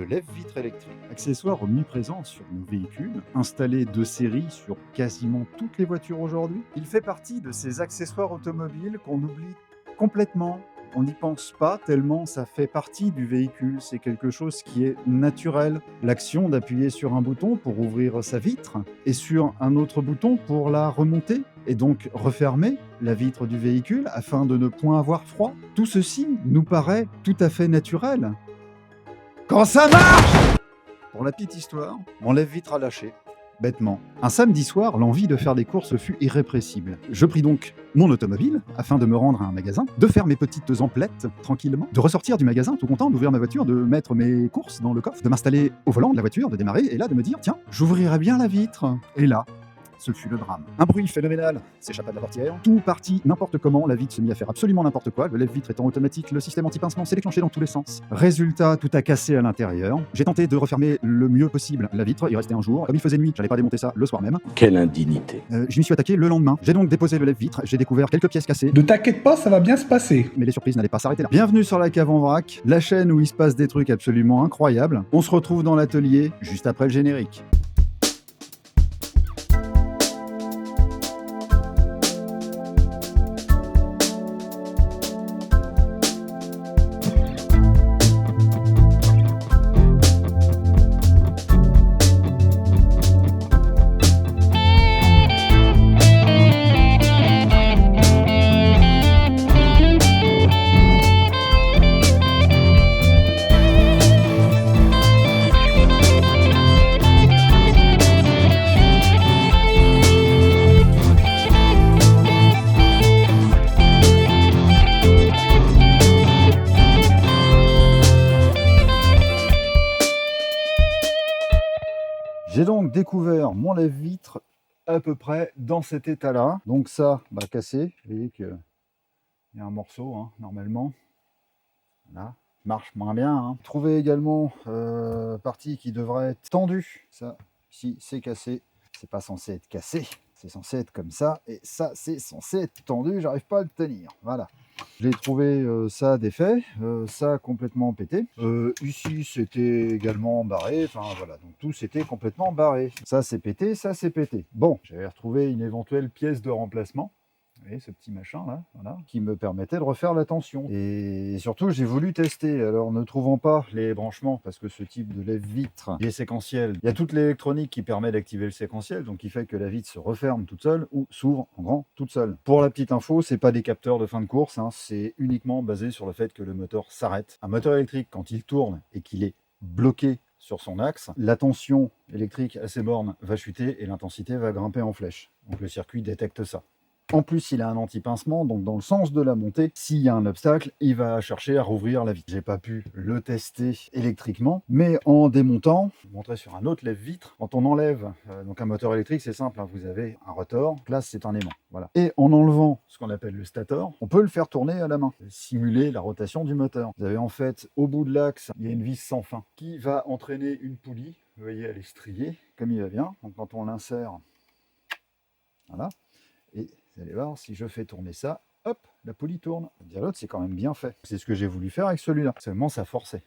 le lève-vitre électrique. Accessoire omniprésent sur nos véhicules, installé de série sur quasiment toutes les voitures aujourd'hui. Il fait partie de ces accessoires automobiles qu'on oublie complètement. On n'y pense pas tellement ça fait partie du véhicule, c'est quelque chose qui est naturel. L'action d'appuyer sur un bouton pour ouvrir sa vitre et sur un autre bouton pour la remonter et donc refermer la vitre du véhicule afin de ne point avoir froid. Tout ceci nous paraît tout à fait naturel. Quand ça marche! Pour la petite histoire, mon lève-vitre a lâché, bêtement. Un samedi soir, l'envie de faire des courses fut irrépressible. Je pris donc mon automobile, afin de me rendre à un magasin, de faire mes petites emplettes tranquillement, de ressortir du magasin tout content, d'ouvrir ma voiture, de mettre mes courses dans le coffre, de m'installer au volant de la voiture, de démarrer, et là de me dire, tiens, j'ouvrirai bien la vitre. Et là, ce fut le drame. Un bruit phénoménal s'échappa de la portière, tout partit n'importe comment, la vitre se mit à faire absolument n'importe quoi, le lève-vitre étant automatique, le système anti-pincement s'est déclenché dans tous les sens. Résultat, tout a cassé à l'intérieur. J'ai tenté de refermer le mieux possible la vitre, il restait un jour, comme il faisait nuit, j'allais pas démonter ça le soir même. Quelle indignité. Je m'y suis attaqué le lendemain. J'ai donc déposé le lève-vitre, j'ai découvert quelques pièces cassées. Ne t'inquiète pas, ça va bien se passer. Mais les surprises n'allaient pas s'arrêter là. Bienvenue sur la cave en vrac, la chaîne où il se passe des trucs absolument incroyables. On se retrouve dans l'atelier, juste après le générique. J'ai donc découvert mon lève-vitre à peu près dans cet état-là. Donc ça, cassé. Vous voyez qu'il y a un morceau, normalement. Là, marche moins bien. Trouvé également partie qui devrait être tendue. Ça, ici, c'est cassé. C'est pas censé être cassé. C'est censé être comme ça. Et ça, c'est censé être tendu. J'arrive pas à le tenir. Voilà. J'ai trouvé ça défait, ça complètement pété. Ici, c'était également barré. Enfin, voilà. Donc, tout c'était complètement barré. Ça, c'est pété, ça, c'est pété. Bon, j'avais retrouvé une éventuelle pièce de remplacement. Vous voyez, ce petit machin là, voilà, qui me permettait de refaire la tension. Et surtout, j'ai voulu tester. Alors, ne trouvant pas les branchements, parce que ce type de lève-vitre est séquentiel, il y a toute l'électronique qui permet d'activer le séquentiel, donc qui fait que la vitre se referme toute seule ou s'ouvre en grand toute seule. Pour la petite info, c'est pas des capteurs de fin de course, c'est uniquement basé sur le fait que le moteur s'arrête. Un moteur électrique, quand il tourne et qu'il est bloqué sur son axe, la tension électrique à ses bornes va chuter et l'intensité va grimper en flèche. Donc le circuit détecte ça. En plus, il a un anti-pincement, donc dans le sens de la montée, s'il y a un obstacle, il va chercher à rouvrir la vitre. J'ai pas pu le tester électriquement, mais en démontant, je vais vous montrer sur un autre lève-vitre, quand on enlève donc un moteur électrique, c'est simple, vous avez un rotor, là c'est un aimant, voilà. Et en enlevant ce qu'on appelle le stator, on peut le faire tourner à la main, simuler la rotation du moteur. Vous avez en fait, au bout de l'axe, il y a une vis sans fin qui va entraîner une poulie, vous voyez, elle est striée, comme il va bien, donc quand on l'insère, voilà, et vous allez voir, si je fais tourner ça, hop, la poulie tourne. Dire l'autre, c'est quand même bien fait. C'est ce que j'ai voulu faire avec celui-là. Seulement, ça forçait.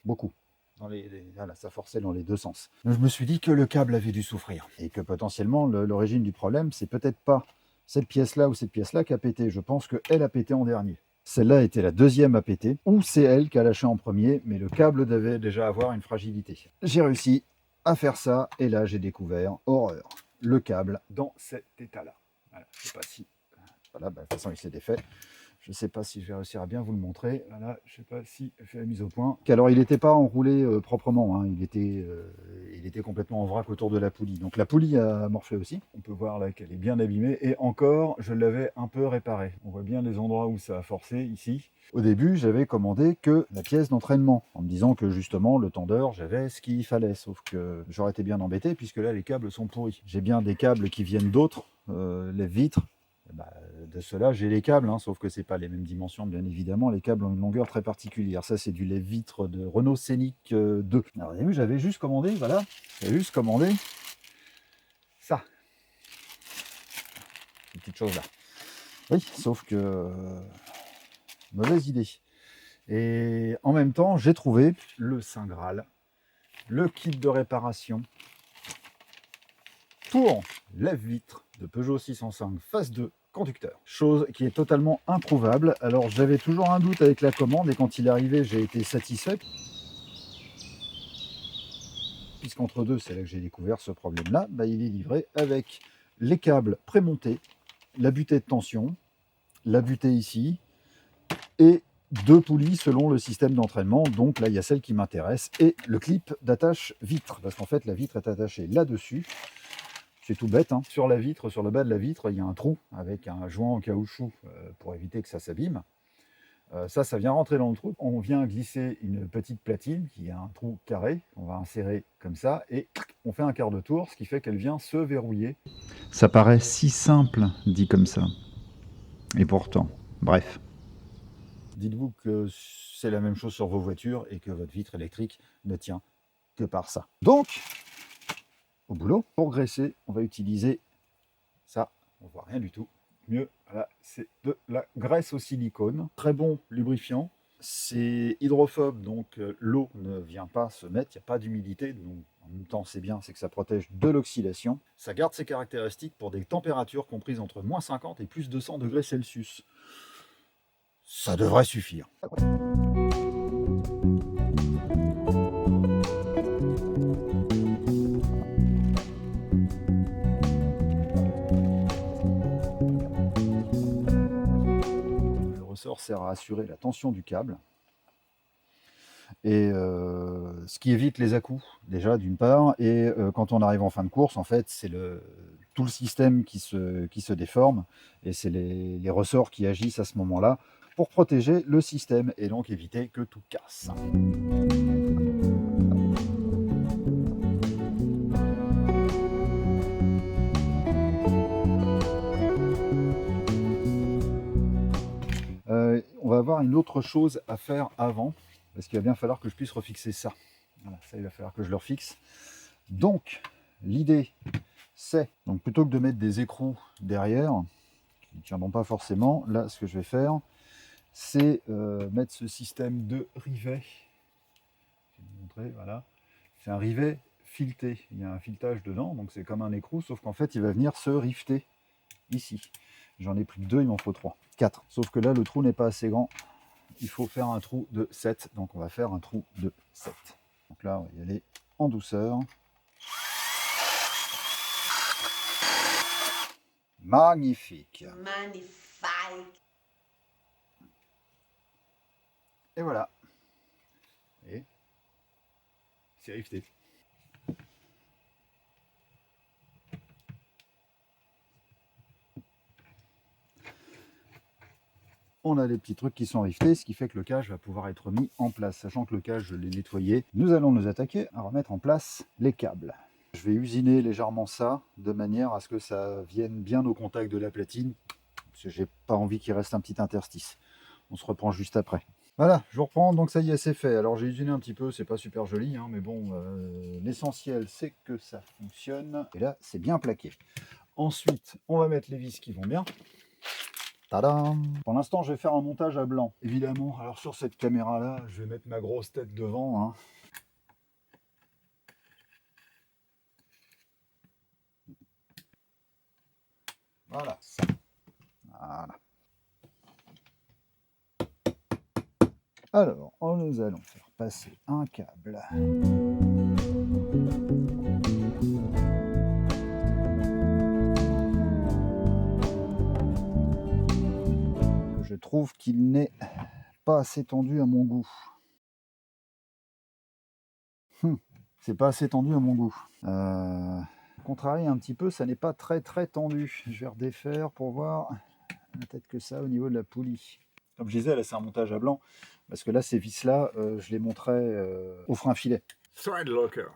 Beaucoup. Voilà, ça forçait dans les deux sens. Donc, je me suis dit que le câble avait dû souffrir. Et que potentiellement, l'origine du problème, c'est peut-être pas cette pièce-là ou cette pièce-là qui a pété. Je pense qu'elle a pété en dernier. Celle-là était la deuxième à péter. Ou c'est elle qui a lâché en premier, mais le câble devait déjà avoir une fragilité. J'ai réussi à faire ça. Et là, j'ai découvert, horreur, le câble dans cet état-là. Voilà, je sais pas si... Voilà, de toute façon, il s'est défait. Je ne sais pas si je vais réussir à bien vous le montrer. Voilà, je ne sais pas si je fais la mise au point. Alors, il n'était pas enroulé proprement. Il était complètement en vrac autour de la poulie. Donc, la poulie a morflé aussi. On peut voir là qu'elle est bien abîmée. Et encore, je l'avais un peu réparée. On voit bien les endroits où ça a forcé, ici. Au début, j'avais commandé que la pièce d'entraînement, en me disant que justement, le tendeur, j'avais ce qu'il fallait. Sauf que j'aurais été bien embêté, puisque là, les câbles sont pourris. J'ai bien des câbles qui viennent d'autres, les vitres. De ceux-là, j'ai les câbles, sauf que c'est pas les mêmes dimensions, bien évidemment. Les câbles ont une longueur très particulière. Ça, c'est du lève-vitre de Renault Scénic 2. Alors, vous avez vu, j'avais juste commandé, voilà, j'avais juste commandé ça. Une petite chose là. Oui, sauf que mauvaise idée. Et en même temps, j'ai trouvé le Saint Graal le kit de réparation pour lève-vitre de Peugeot 605 phase 2 conducteur. Chose qui est totalement introuvable. Alors j'avais toujours un doute avec la commande et quand il est arrivé, j'ai été satisfait. Puisqu'entre deux, c'est là que j'ai découvert ce problème-là, il est livré avec les câbles prémontés, la butée de tension, la butée ici, et 2 poulies selon le système d'entraînement. Donc là, il y a celle qui m'intéresse, et le clip d'attache vitre, parce qu'en fait, la vitre est attachée là-dessus. C'est tout bête, hein. Sur la vitre, sur le bas de la vitre, il y a un trou avec un joint en caoutchouc pour éviter que ça s'abîme. Ça vient rentrer dans le trou. On vient glisser une petite platine qui a un trou carré. On va insérer comme ça et on fait un quart de tour, ce qui fait qu'elle vient se verrouiller. Ça paraît si simple dit comme ça. Et pourtant, bref. Dites-vous que c'est la même chose sur vos voitures et que votre vitre électrique ne tient que par ça. Donc, au boulot, pour graisser, on va utiliser ça. On voit rien du tout. Mieux, voilà, c'est de la graisse au silicone. Très bon lubrifiant. C'est hydrophobe, donc l'eau ne vient pas se mettre, il n'y a pas d'humidité. Donc en même temps, c'est bien, c'est que ça protège de l'oxydation. Ça garde ses caractéristiques pour des températures comprises entre moins 50 et plus 200 degrés Celsius. Ça devrait suffire. Sert à assurer la tension du câble et ce qui évite les à-coups déjà d'une part, et quand on arrive en fin de course, en fait c'est tout le système qui se déforme et c'est les ressorts qui agissent à ce moment-là pour protéger le système et donc éviter que tout casse. On va avoir une autre chose à faire avant, parce qu'il va bien falloir que je puisse refixer ça. Voilà, ça il va falloir que je le refixe. Donc, l'idée, c'est, donc plutôt que de mettre des écrous derrière, qui ne tiendront pas forcément, là, ce que je vais faire, c'est mettre ce système de rivet. Je vais vous montrer, voilà. C'est un rivet fileté. Il y a un filetage dedans, donc c'est comme un écrou, sauf qu'en fait, il va venir se rifter ici. J'en ai pris 2, il m'en faut 3. 4. Sauf que là, le trou n'est pas assez grand. Il faut faire un trou de 7. Donc, on va faire un trou de 7. Donc là, on va y aller en douceur. Magnifique. Magnifique. Et voilà. Et c'est rifté. On a les petits trucs qui sont riftés, ce qui fait que le cage va pouvoir être mis en place. Sachant que le cage, je l'ai nettoyé, nous allons nous attaquer à remettre en place les câbles. Je vais usiner légèrement ça, de manière à ce que ça vienne bien au contact de la platine, parce que j'ai pas envie qu'il reste un petit interstice. On se reprend juste après. Voilà, je reprends, donc ça y est, c'est fait. Alors j'ai usiné un petit peu, c'est pas super joli, hein, mais bon, l'essentiel c'est que ça fonctionne. Et là, c'est bien plaqué. Ensuite, on va mettre les vis qui vont bien. Tadam! Pour l'instant, je vais faire un montage à blanc. Évidemment, alors sur cette caméra-là, je vais mettre ma grosse tête devant. Hein. Voilà, ça. Voilà. Alors, nous allons faire passer un câble. Je trouve qu'il n'est pas assez tendu à mon goût. C'est pas assez tendu à mon goût. Contrarié un petit peu, ça n'est pas très tendu. Je vais redéfaire pour voir. Peut-être que ça au niveau de la poulie. Comme je disais, là c'est un montage à blanc. Parce que là, ces vis-là, je les montrais au frein filet. Thread locker.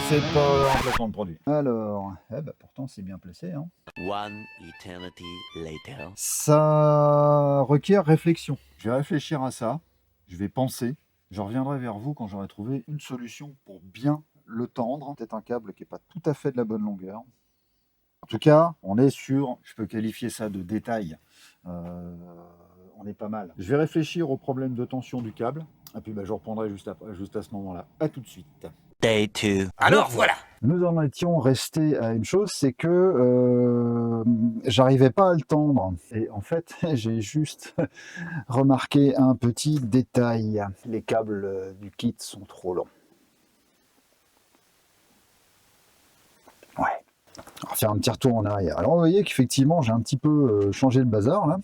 C'est pas un placement de produit. Alors, pourtant c'est bien placé. Hein. One eternity later. Ça requiert réflexion. Je vais réfléchir à ça. Je vais penser. Je reviendrai vers vous quand j'aurai trouvé une solution pour bien le tendre. Peut-être un câble qui n'est pas tout à fait de la bonne longueur. En tout cas, on est sur, je peux qualifier ça de détail. on est pas mal. Je vais réfléchir au problème de tension du câble, et puis je reprendrai juste à ce moment-là. À tout de suite. Day 2. Alors voilà. Nous en étions restés à une chose, c'est que j'arrivais pas à le tendre. Et en fait, j'ai juste remarqué un petit détail. Les câbles du kit sont trop longs. Ouais. On va faire un petit retour en arrière. Alors vous voyez qu'effectivement, j'ai un petit peu changé le bazar là.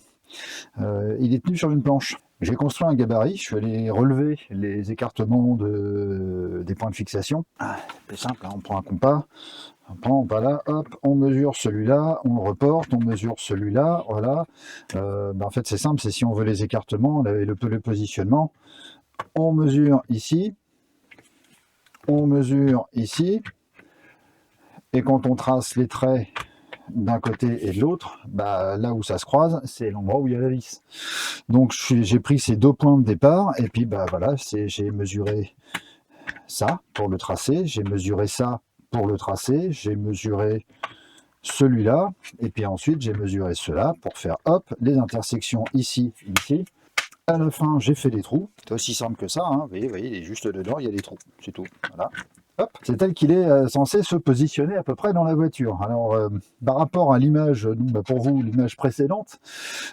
Il est tenu sur une planche. J'ai construit un gabarit, je suis allé relever les écartements des points de fixation. C'est simple, hein, on prend un compas, on prend là, hop, on mesure celui-là, on le reporte, on mesure celui-là, voilà. En fait c'est simple, c'est si on veut les écartements, le positionnement, on mesure ici, on mesure ici, et quand on trace les traits d'un côté et de l'autre, là où ça se croise, c'est l'endroit où il y a la vis. Donc j'ai pris ces deux points de départ et puis voilà, j'ai mesuré ça pour le tracer, j'ai mesuré ça pour le tracer, j'ai mesuré celui-là et puis ensuite j'ai mesuré cela pour faire hop les intersections ici, ici. À la fin, j'ai fait des trous. C'est aussi simple que ça, hein. Vous voyez, il est juste dedans, il y a des trous, c'est tout. Voilà. C'est tel qu'il est censé se positionner à peu près dans la voiture. Alors, par rapport à l'image, pour vous, l'image précédente,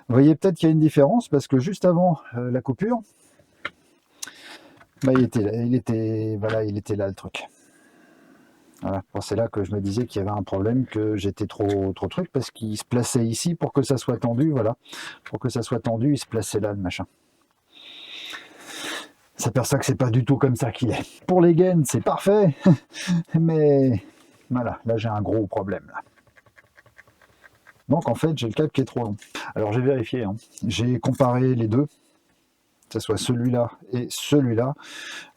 vous voyez peut-être qu'il y a une différence parce que juste avant la coupure, il était là le truc. Voilà. Bon, c'est là que je me disais qu'il y avait un problème, que j'étais trop truc parce qu'il se plaçait ici pour que ça soit tendu. Voilà, pour que ça soit tendu, il se plaçait là le machin. On s'aperçoit que c'est pas du tout comme ça qu'il est. Pour les gaines, c'est parfait, mais voilà, là j'ai un gros problème. Là. Donc en fait, j'ai le câble qui est trop long. Alors j'ai vérifié, hein. J'ai comparé les deux, que ce soit celui-là et celui-là.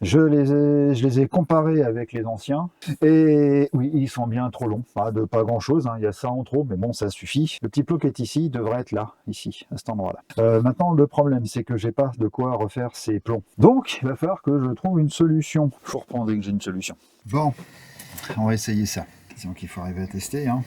Je les ai comparés avec les anciens, et oui, ils sont bien trop longs. Pas grand-chose, hein. Il y a ça en trop, mais bon, ça suffit. Le petit plot qui est ici devrait être là, ici, à cet endroit-là. Maintenant, le problème, c'est que j'ai pas de quoi refaire ces plombs. Donc, il va falloir que je trouve une solution. Il faut reprendre dès que j'ai une solution. Bon, on va essayer ça. Disons qu'il faut arriver à tester, hein.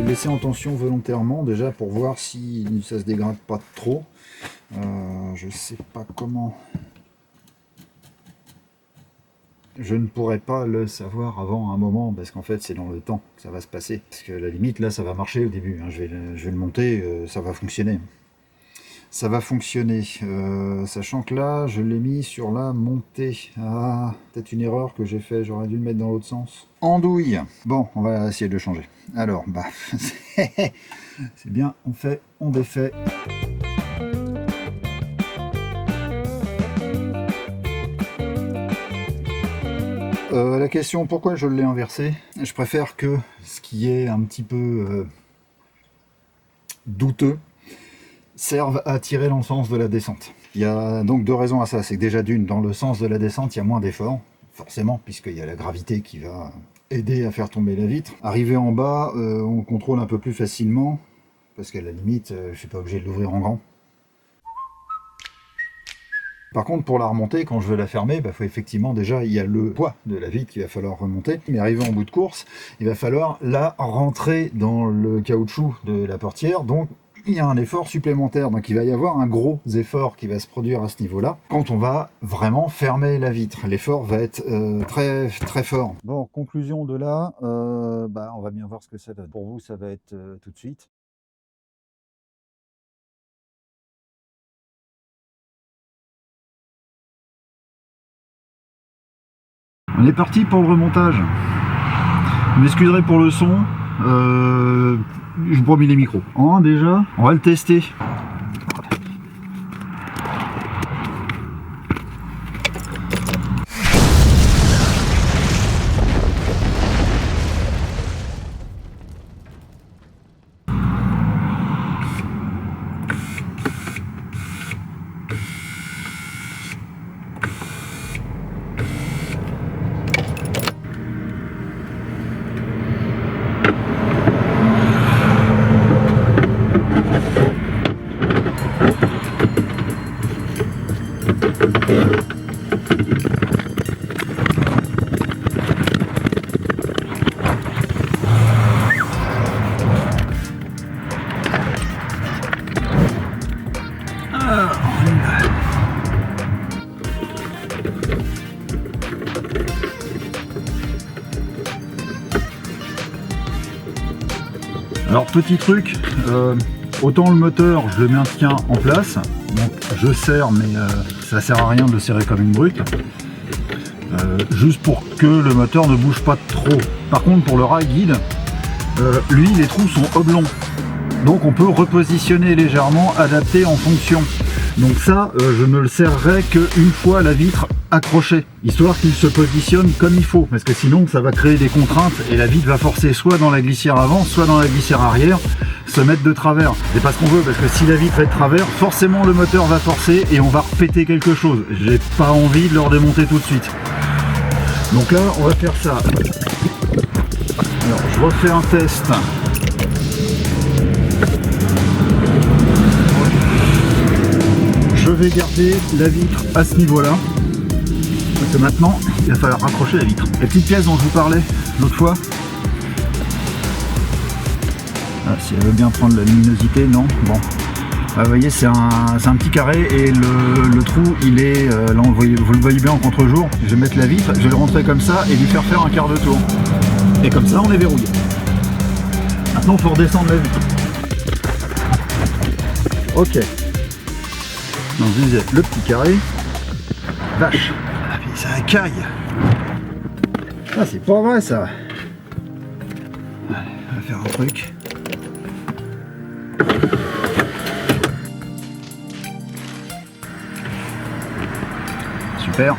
Laisser en tension volontairement déjà pour voir si ça se dégrade pas trop. Je sais pas comment. Je ne pourrais pas le savoir avant un moment parce qu'en fait c'est dans le temps que ça va se passer. Parce que la limite là ça va marcher au début, hein. Je vais le monter, ça va fonctionner. Ça va fonctionner, sachant que là je l'ai mis sur la montée. Ah, peut-être une erreur que j'ai fait, j'aurais dû le mettre dans l'autre sens. Andouille. Bon, on va essayer de le changer. Alors, c'est bien, on fait, on défait. La question, pourquoi je l'ai inversé? Je préfère que ce qui est un petit peu douteux servent à tirer dans le sens de la descente. Il y a donc deux raisons à ça. C'est que déjà d'une, dans le sens de la descente, il y a moins d'efforts, forcément, puisqu'il y a la gravité qui va aider à faire tomber la vitre. Arrivé en bas, on contrôle un peu plus facilement, parce qu'à la limite, je suis pas obligé de l'ouvrir en grand. Par contre, pour la remonter, quand je veux la fermer, faut effectivement déjà, il y a le poids de la vitre qu'il va falloir remonter. Mais arrivé en bout de course, il va falloir la rentrer dans le caoutchouc de la portière, donc il y a un effort supplémentaire, donc il va y avoir un gros effort qui va se produire à ce niveau-là. Quand on va vraiment fermer la vitre, l'effort va être très très fort. Bon, conclusion de là, on va bien voir ce que ça donne. Pour vous, ça va être tout de suite. On est parti pour le remontage. Vous m'excuserez pour le son. Je promis les micros. Déjà, on va le tester. Alors petit truc, autant le moteur je le maintiens en place, donc je serre mais ça sert à rien de le serrer comme une brute, juste pour que le moteur ne bouge pas trop. Par contre pour le rail guide, lui les trous sont oblongs, donc on peut repositionner légèrement, adapter en fonction. Donc ça je ne le serrerai qu'une fois la vitre accrochée, histoire qu'il se positionne comme il faut, parce que sinon ça va créer des contraintes et la vitre va forcer soit dans la glissière avant, soit dans la glissière arrière, se mettre de travers. C'est pas ce qu'on veut, parce que si la vitre est de travers, forcément le moteur va forcer et on va repéter quelque chose. J'ai pas envie de le redémonter tout de suite. Donc là on va faire ça. Alors je refais un test. Je vais garder la vitre à ce niveau-là. Parce que maintenant, il va falloir raccrocher la vitre. La petite pièce dont je vous parlais l'autre fois. Ah, si elle veut bien prendre la luminosité, non. Bon. Ah, vous voyez, c'est un petit carré et le trou, il est... là, vous le voyez bien en contre-jour. Je vais mettre la vitre, je vais le rentrer comme ça et lui faire un quart de tour. Et comme ça, on est verrouillé. Maintenant, il faut redescendre la vitre. Ok. Donc, je disais, le petit carré. Vache. Ça caille. Ah, c'est pas vrai ça. Allez, on va faire un truc. Super.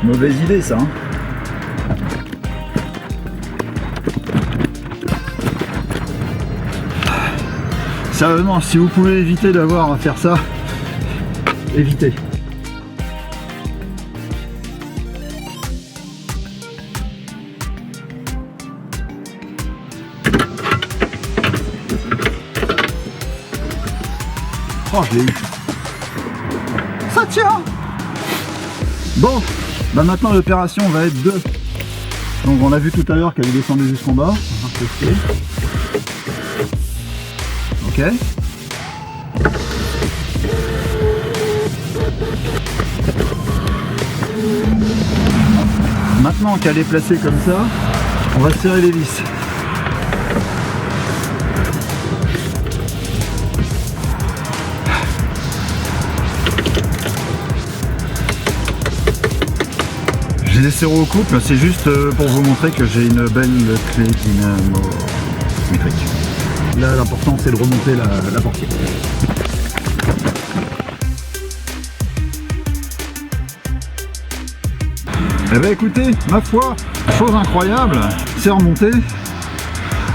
Mauvaise idée ça, hein. Sérieusement, si vous pouvez éviter d'avoir à faire ça, évitez. Oh, je l'ai eu. Ça tient. Bon, bah maintenant l'opération va être 2. Donc on a vu tout à l'heure qu'elle est descendue jusqu'en bas. On va tester. Ok. Maintenant qu'elle est placée comme ça, on va serrer les vis. J'ai des serrés au couple, c'est juste pour vous montrer que j'ai une belle clé dynamo métrique. Là, l'important c'est de remonter la portière. Eh ben écoutez, ma foi, chose incroyable, c'est remonté.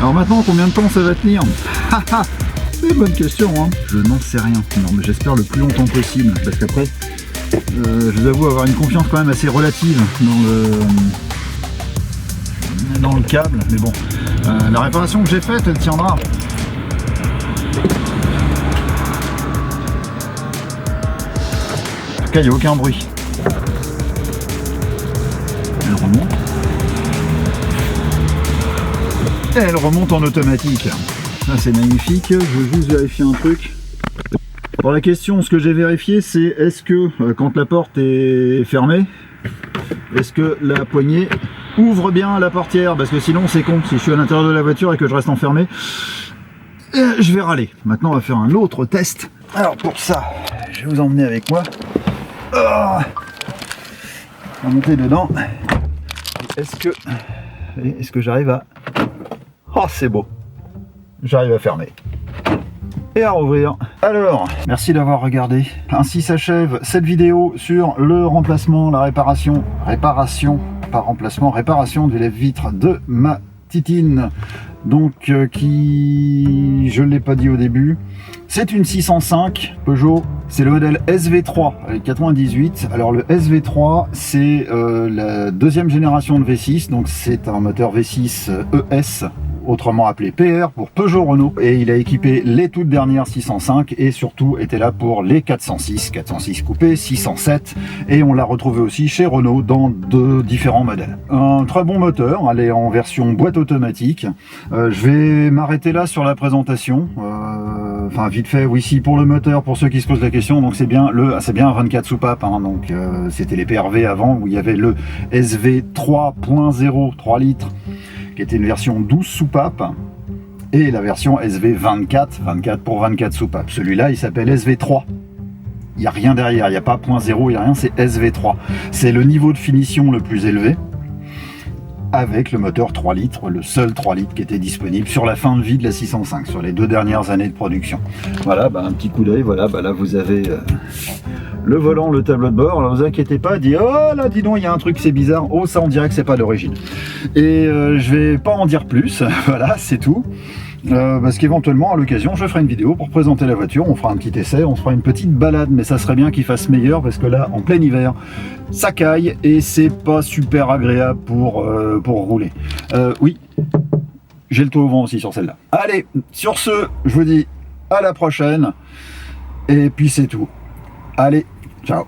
Alors maintenant, combien de temps ça va tenir? C'est une bonne question, hein. Je n'en sais rien. Non, mais j'espère le plus longtemps possible, parce qu'après, je vous avoue avoir une confiance quand même assez relative dans le câble, mais bon, la réparation que j'ai faite, elle tiendra. En tout cas, il n'y a aucun bruit. Elle remonte. Et elle remonte en automatique. Ça, c'est magnifique. Je veux juste vérifier un truc. Pour la question, ce que j'ai vérifié, c'est est-ce que quand la porte est fermée, est-ce que la poignée ouvre bien la portière? Parce que sinon, c'est con. Si je suis à l'intérieur de la voiture et que je reste enfermé, je vais râler. Maintenant, on va faire un autre test. Alors pour ça, je vais vous emmener avec moi. On va monter dedans. Est-ce que j'arrive à... Oh, c'est beau. J'arrive à fermer. Et à rouvrir. Alors, merci d'avoir regardé. Ainsi s'achève cette vidéo sur le remplacement, la réparation, pas remplacement, réparation du lève-vitre de ma Titine. Donc, qui, je ne l'ai pas dit au début, C'est une 605 Peugeot, c'est le modèle SV3 avec 98. Alors le SV3, c'est la deuxième génération de V6, donc c'est un moteur V6 ES, autrement appelé PR pour Peugeot Renault, et il a équipé les toutes dernières 605 et surtout était là pour les 406 coupés, 607, et on l'a retrouvé aussi chez Renault dans de différents modèles. Un très bon moteur, elle est en version boîte automatique. Je vais m'arrêter là sur la présentation. Enfin vite fait, oui, si, pour le moteur, pour ceux qui se posent la question, donc c'est bien un 24 soupapes, hein, donc c'était les PRV avant, où il y avait le SV 3.0 3 litres qui était une version 12 soupapes, et la version SV 24 pour 24 soupapes. Celui-là il s'appelle SV3, il n'y a rien derrière, il n'y a pas .0, il n'y a rien, c'est SV3. C'est le niveau de finition le plus élevé, avec le moteur 3 litres, le seul 3 litres qui était disponible sur la fin de vie de la 605, sur les 2 dernières années de production. Voilà, un petit coup d'œil, voilà, là vous avez le volant, le tableau de bord. Alors vous inquiétez pas, dit oh là dis donc il y a un truc c'est bizarre, oh ça on dirait que c'est pas d'origine. Et je vais pas en dire plus, voilà c'est tout. Parce qu'éventuellement à l'occasion je ferai une vidéo pour présenter la voiture, on fera un petit essai, on se fera une petite balade, mais ça serait bien qu'il fasse meilleur parce que là en plein hiver ça caille et c'est pas super agréable pour rouler. Oui, j'ai le toit au vent aussi sur celle-là. Allez, sur ce, je vous dis à la prochaine et puis c'est tout. Allez, ciao.